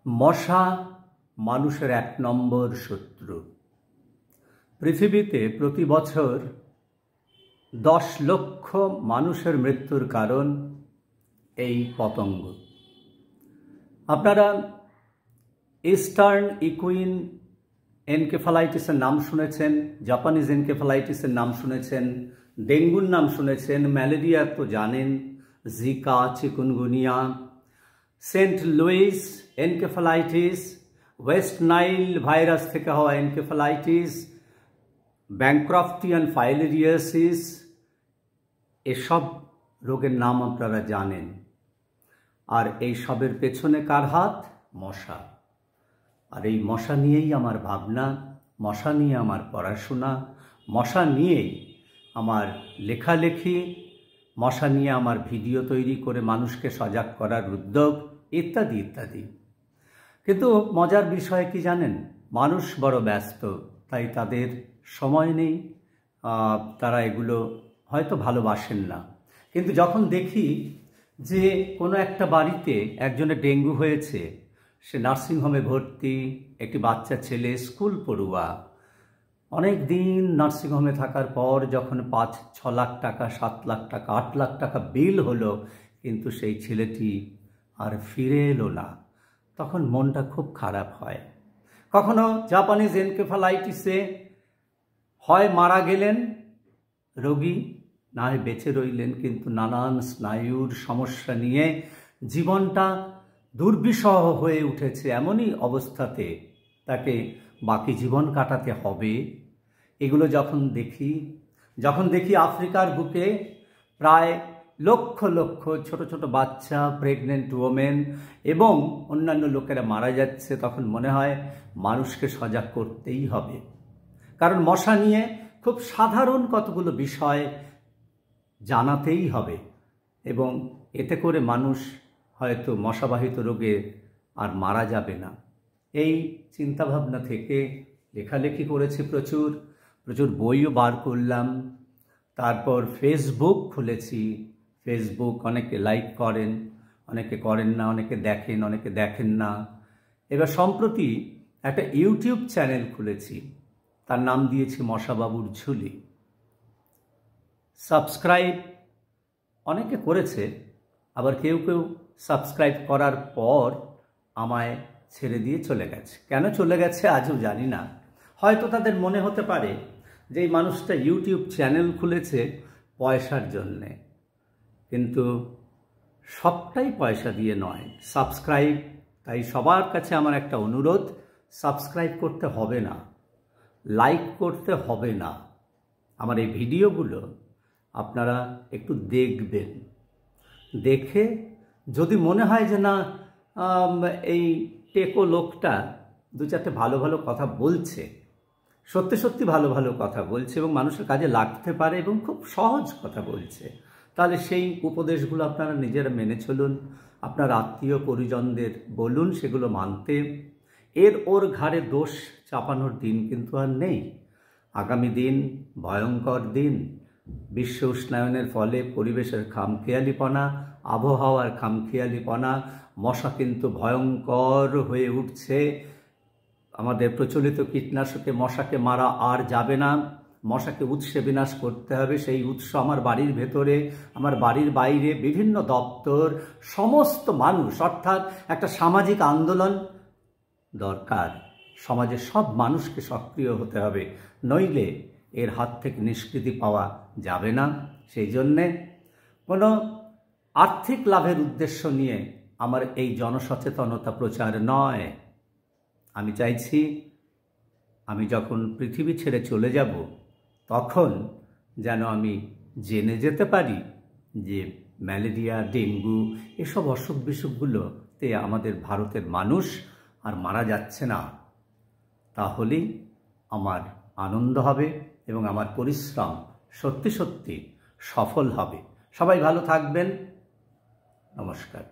মশা মানুষের এক নম্বর শত্রু। পৃথিবীতে প্রতি বছর 10 লক্ষ মানুষের মৃত্যুর কারণ এই পতঙ্গ। আপনারা ইস্টার্ন ইকুইন এনকেফালাইটিসের নাম শুনেছেন, জাপানিজ এনকেফালাইটিসের নাম শুনেছেন, ডেঙ্গুর নাম শুনেছেন, ম্যালেরিয়া তো জানেন, Zika, chikungunya, Saint Louis encephalitis, West Nile virus থেকে হওয়া এনকেফালাইটিস, ব্যাংক্রফটিয়ান ফাইলেরিয়াসিস, এসব রোগের নাম আপনারা জানেন। আর এই সবের পেছনে কার হাত? মশা। আর এই মশা নিয়েই আমার ভাবনা, মশা নিয়ে আমার পড়াশোনা, মশা নিয়েই আমার লেখালেখি, মশা নিয়ে আমার ভিডিও তৈরি করে মানুষকে সজাগ করার উদ্যোগ ইত্যাদি ইত্যাদি। কিন্তু মজার বিষয় কি জানেন? মানুষ বড় ব্যস্ত, তাই তাদের সময় নেই, তারা এগুলো হয়তো ভালোবাসেন না। কিন্তু যখন দেখি যে কোনো একটা বাড়িতে একজনের ডেঙ্গু হয়েছে, সে নার্সিংহোমে ভর্তি, একটি বাচ্চা ছেলে স্কুল পড়ুয়া, অনেক দিন নার্সিংহোমে থাকার পর যখন 5-6 লাখ টাকা, 7 লাখ টাকা, 8 লাখ টাকা বিল হলো, কিন্তু সেই ছেলেটি আর ফিরে এলো না, তখন মনটা খুব খারাপ হয়। কখনো জাপানিজ এনকেফালাইটিসে হয় মারা গেলেন রোগী, না হয় বেঁচে রইলেন, কিন্তু নানান স্নায়ুর সমস্যা নিয়ে জীবনটা দুর্বিষহ হয়ে উঠেছে। এমনই অবস্থাতে তাকে বাকি জীবন কাটাতে হবে। এগুলো যখন দেখি আফ্রিকার বুকে প্রায় লক্ষ লক্ষ ছোট ছোট বাচ্চা, প্রেগনেন্ট ওমেন এবং অন্যান্য লোকেরা মারা যাচ্ছে, তখন মনে হয় মানুষকে সজাগ করতেই হবে। কারণ মশা নিয়ে খুব সাধারণ কতগুলো বিষয় জানাতেই হবে, এবং এতে করে মানুষ হয়তো মশাবাহিত রোগে আর মারা যাবে না। এই চিন্তাভাবনা থেকে লেখালেখি করেছি, প্রচুর বইও বার করলাম। তারপর ফেসবুক খুলেছি। ফেসবুক অনেকে লাইক করেন, অনেকে করেন না, অনেকে দেখেন, অনেকে দেখেন না। এবার সম্প্রতি একটা ইউটিউব চ্যানেল খুলেছি, তার নাম দিয়েছি মশাবাবুর ঝুলি। সাবস্ক্রাইব অনেকে করেছে, আবার কেউ কেউ সাবস্ক্রাইব করার পর আমায় ছেড়ে দিয়ে চলে গেছে। কেন চলে গেছে আজও জানি না। হয়তো তাদের মনে হতে পারে যে এই মানুষটা ইউটিউব চ্যানেল খুলেছে পয়সার জন্যে, কিন্তু সবটাই পয়সা দিয়ে নয়। সাবস্ক্রাইব, তাই সবার কাছে আমার একটা অনুরোধ, সাবস্ক্রাইব করতে হবে না, লাইক করতে হবে না। আমার এই ভিডিওগুলো আপনারা একটু দেখবেন, দেখে যদি মনে হয় যে না এই টেকো লোকটা 2-4টে ভালো ভালো কথা বলছে, সত্যি সত্যি ভালো ভালো কথা বলছে এবং মানুষের কাজে লাগতে পারে এবং খুব সহজ কথা বলছে, তাহলে সেই উপদেশগুলো আপনারা নিজেরা মেনে চলুন। আপনার আত্মীয় পরিজনদের বলুন সেগুলো মানতে। ওর ঘাড়ে দোষ চাপানোর দিন কিন্তু আর নেই। আগামী দিন ভয়ঙ্কর দিন। বিশ্ব উষ্ণায়নের ফলে পরিবেশের খামখেয়ালিপনা, আবহাওয়ার খামখেয়ালিপনা, মশা কিন্তু ভয়ঙ্কর হয়ে উঠছে। আমাদের প্রচলিত কীটনাশকে মশাকে মারা আর যাবে না, মশাকে উৎসে বিনাশ করতে হবে। সেই উৎস আমার বাড়ির ভেতরে, আমার বাড়ির বাইরে, বিভিন্ন দপ্তর, সমস্ত মানুষ, অর্থাৎ একটা সামাজিক আন্দোলন দরকার। সমাজের সব মানুষকে সক্রিয় হতে হবে, নইলে এর হাত থেকে নিষ্কৃতি পাওয়া যাবে না। সেই জন্যে কোনো আর্থিক লাভের উদ্দেশ্য নিয়ে আমার এই জনসচেতনতা প্রচার নয়। আমি চাইছি আমি যখন পৃথিবী ছেড়ে চলে যাব, তখন যেন আমি জেনে যেতে পারি যে ম্যালেরিয়া, ডেঙ্গু এসব অসুখ বিসুখগুলোতে আমাদের ভারতের মানুষ আর মারা যাচ্ছে না। তাহলেই আমার আনন্দ হবে এবং আমার পরিশ্রম সত্যি সত্যি সফল হবে। সবাই ভালো থাকবেন। নমস্কার।